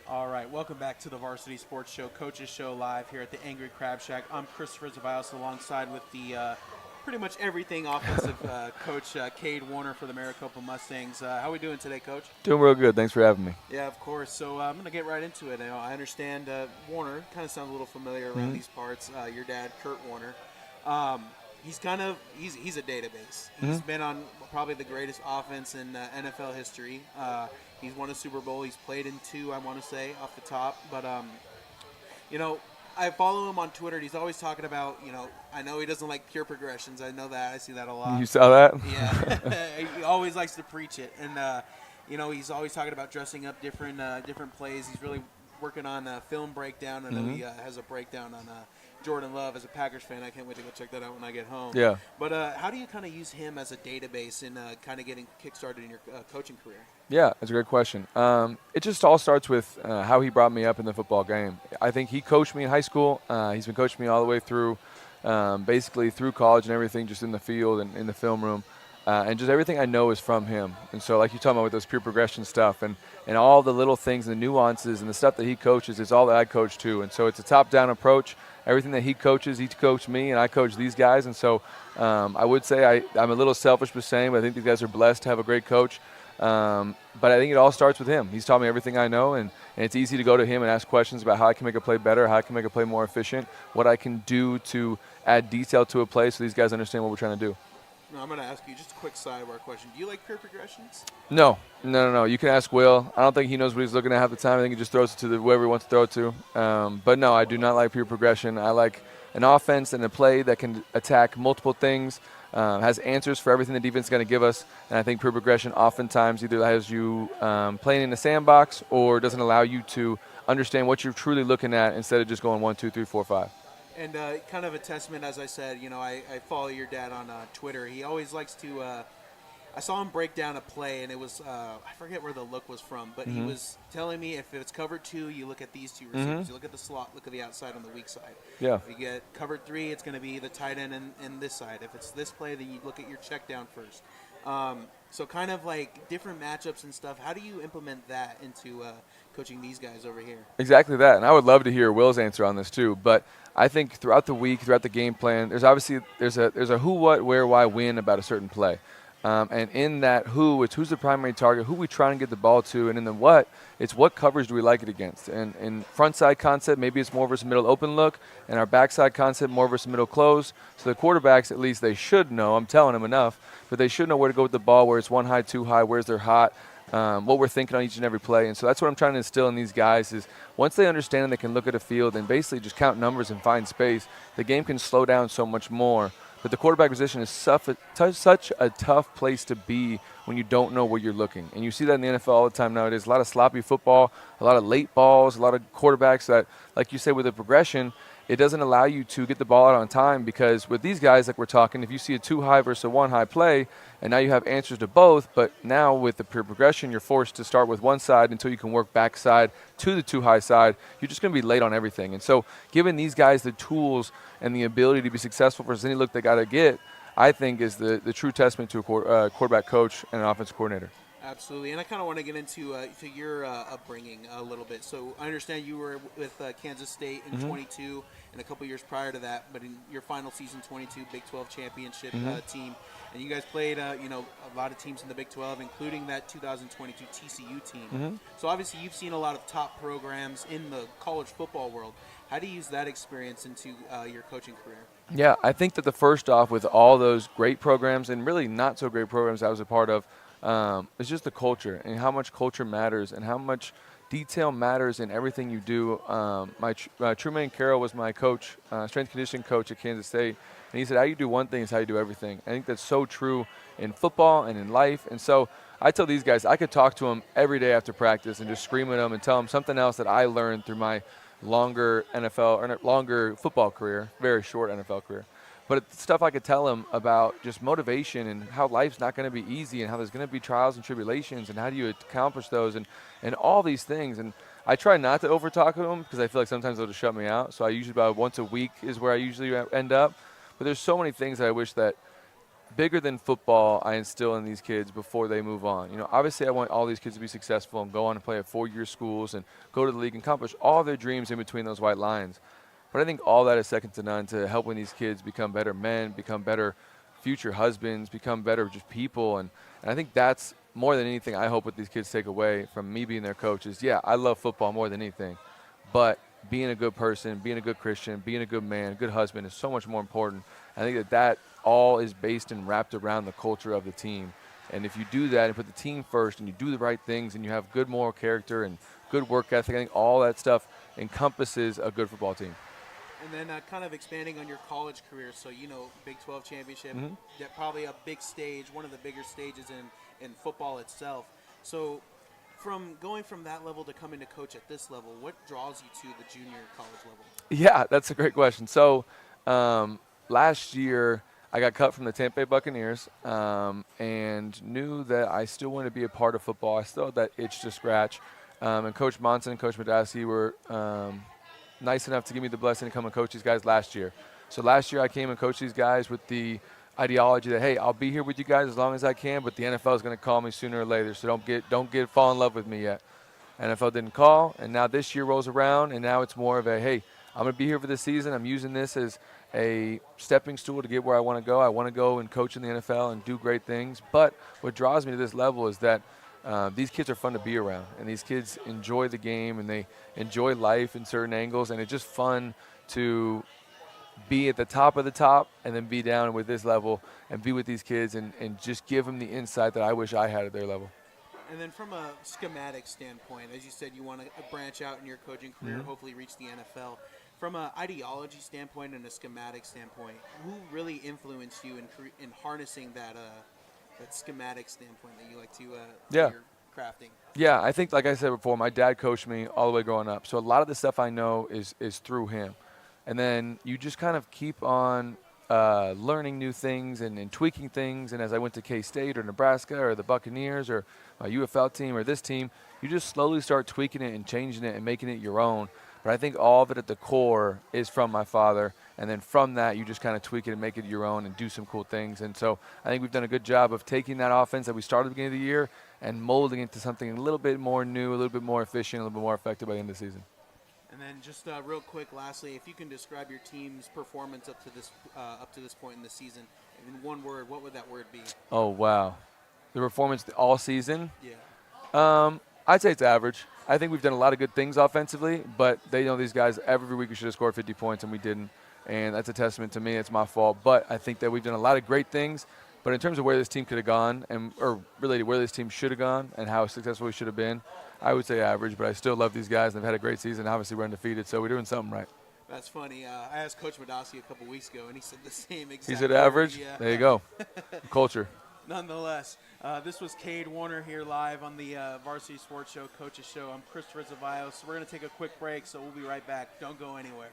All right, welcome back to the Varsity Sports Show, Coaches Show live here at the Angry Crab Shack. I'm Christopher Zavios alongside with the pretty much everything offensive coach Kade Warner for the Maricopa Mustangs. How are we doing today, Coach? Doing real good. Thanks for having me. Yeah, of course. So I'm going to get right into it. I understand Warner kind of sounds a little familiar around these parts. Your dad, Kurt Warner. He's a database. He's been on probably the greatest offense in NFL history. He's won a Super Bowl. He's played in two, I want to say, off the top. But you know, I follow him on Twitter. And he's always talking about, I know he doesn't like pure progressions. I know that. I see that a lot. You saw that? Yeah, he always likes to preach it, and he's always talking about dressing up different plays. He's really working on a film breakdown. I know he has a breakdown on Jordan Love. As a Packers fan, I can't wait to go check that out when I get home. Yeah. But how do you kind of use him as a database in kind of getting kickstarted in your coaching career? Yeah, that's a great question. It just all starts with how he brought me up in the football game. I think he coached me in high school. He's been coaching me all the way through, basically through college and everything, just in the field and in the film room. And just everything I know is from him. And so like you're talking about with those pure progression stuff and all the little things and the nuances and the stuff that he coaches is all that I coach too. And so it's a top-down approach. Everything that he coaches me, and I coach these guys. And so I would say I'm a little selfish by saying, but I think these guys are blessed to have a great coach. But I think it all starts with him. He's taught me everything I know, and it's easy to go to him and ask questions about how I can make a play better, how I can make a play more efficient, what I can do to add detail to a play so these guys understand what we're trying to do. No, I'm going to ask you just a quick sidebar question. Do you like pure progressions? No. You can ask Will. I don't think he knows what he's looking at half the time. I think he just throws it to whoever he wants to throw it to. But no, I do not like pure progression. I like an offense and a play that can attack multiple things, has answers for everything the defense is going to give us. And I think pure progression oftentimes either has you playing in the sandbox or doesn't allow you to understand what you're truly looking at instead of just going 1, 2, 3, 4, 5. And kind of a testament, as I said, I follow your dad on Twitter. He always likes to I saw him break down a play, and it was I forget where the look was from, but he was telling me if it's cover 2, you look at these two receivers. You look at the slot, look at the outside on the weak side. Yeah. If you get cover 3, it's going to be the tight end and this side. If it's this play, then you look at your check down first. So kind of like different matchups and stuff. How do you implement that into coaching these guys over here? Exactly that, and I would love to hear Will's answer on this too. But I think throughout the week, throughout the game plan, there's a who, what, where, why, when about a certain play. And in that who, it's who's the primary target, who we trying to get the ball to, and in the what, it's what coverage do we like it against. And in front side concept, maybe it's more versus middle open look, and our backside concept more versus middle close. So the quarterbacks, at least they should know, I'm telling them enough, but they should know where to go with the ball, where it's 1 high, 2 high, where's their hot, what we're thinking on each and every play. And so that's what I'm trying to instill in these guys is once they understand and they can look at a field and basically just count numbers and find space, the game can slow down so much more. But the quarterback position is such a tough place to be when you don't know where you're looking. And you see that in the NFL all the time nowadays. A lot of sloppy football, a lot of late balls, a lot of quarterbacks that, like you say, with the progression, it doesn't allow you to get the ball out on time because with these guys, like we're talking, if you see a 2 high versus a 1 high play, and now you have answers to both, but now with the pure progression, you're forced to start with one side until you can work backside to the 2 high side. You're just going to be late on everything. And so giving these guys the tools and the ability to be successful versus any look they got to get, I think is the true testament to a quarterback coach and an offensive coordinator. Absolutely, and I kind of want to get into to your upbringing a little bit. So I understand you were with Kansas State in 22 and a couple years prior to that, but in your final season, 22 Big 12 championship team, and you guys played a lot of teams in the Big 12, including that 2022 TCU team. So obviously you've seen a lot of top programs in the college football world. How do you use that experience into your coaching career? Yeah, I think that the first off with all those great programs and really not so great programs I was a part of, it's just the culture and how much culture matters and how much detail matters in everything you do. Truman Carroll was my coach, strength conditioning coach at Kansas State, and he said, how you do one thing is how you do everything. I think that's so true in football and in life. And so I tell these guys, I could talk to them every day after practice and just scream at them and tell them something else that I learned through my longer football career, very short NFL career. But it's stuff I could tell them about just motivation and how life's not going to be easy and how there's going to be trials and tribulations and how do you accomplish those and all these things. And I try not to over-talk to them because I feel like sometimes they'll just shut me out. So I usually about once a week is where I usually end up. But there's so many things that I wish that bigger than football I instill in these kids before they move on. Obviously I want all these kids to be successful and go on and play at 4-year schools and go to the league and accomplish all their dreams in between those white lines. But I think all that is second to none to helping these kids become better men, become better future husbands, become better just people. And I think that's more than anything I hope what these kids take away from me being their coach is, yeah, I love football more than anything. But being a good person, being a good Christian, being a good man, a good husband is so much more important. I think that all is based and wrapped around the culture of the team. And if you do that and put the team first and you do the right things and you have good moral character and good work ethic, I think all that stuff encompasses a good football team. And then kind of expanding on your college career, so Big 12 championship, that probably a big stage, one of the bigger stages in football itself. So from going from that level to coming to coach at this level, what draws you to the junior college level? Yeah, that's a great question. So last year I got cut from the Tampa Bay Buccaneers and knew that I still wanted to be a part of football. I still had that itch to scratch. And Coach Monson and Coach Madasi were nice enough to give me the blessing to come and coach these guys last year. So last year I came and coached these guys with the ideology that, hey, I'll be here with you guys as long as I can, but the NFL is going to call me sooner or later, so don't fall in love with me yet. NFL didn't call, and now this year rolls around, and now it's more of a, hey, I'm going to be here for the season. I'm using this as a stepping stool to get where I want to go. I want to go and coach in the NFL and do great things. But what draws me to this level is that these kids are fun to be around, and these kids enjoy the game, and they enjoy life in certain angles, and it's just fun to be at the top of the top and then be down with this level and be with these kids and just give them the insight that I wish I had at their level. And then from a schematic standpoint, as you said, you want to branch out in your coaching career, hopefully reach the NFL. From an ideology standpoint and a schematic standpoint, who really influenced you in harnessing that schematic standpoint that you like to your crafting? Yeah, I think, like I said before, my dad coached me all the way growing up. So a lot of the stuff I know is through him. And then you just kind of keep on learning new things and tweaking things. And as I went to K-State or Nebraska or the Buccaneers or my UFL team or this team, you just slowly start tweaking it and changing it and making it your own. But I think all of it at the core is from my father. And then from that, you just kind of tweak it and make it your own and do some cool things. And so I think we've done a good job of taking that offense that we started at the beginning of the year and molding it to something a little bit more new, a little bit more efficient, a little bit more effective by the end of the season. And then just real quick, lastly, if you can describe your team's performance up to this point in the season in one word, what would that word be? Oh, wow. The performance all season? Yeah. I'd say it's average. I think we've done a lot of good things offensively, but they know these guys every week we should have scored 50 points, and we didn't. And that's a testament to me. It's my fault. But I think that we've done a lot of great things. But in terms of where this team could have gone, or really where this team should have gone and how successful we should have been, I would say average. But I still love these guys, and they've had a great season. Obviously, we're undefeated, so we're doing something right. That's funny. I asked Coach Madasi a couple weeks ago, and he said the same exact He said average? Yeah. There you go. Culture. Nonetheless, this was Kade Warner here live on the Varsity Sports Show, Coach's Show. I'm Christopher Zavallos. We're going to take a quick break, so we'll be right back. Don't go anywhere.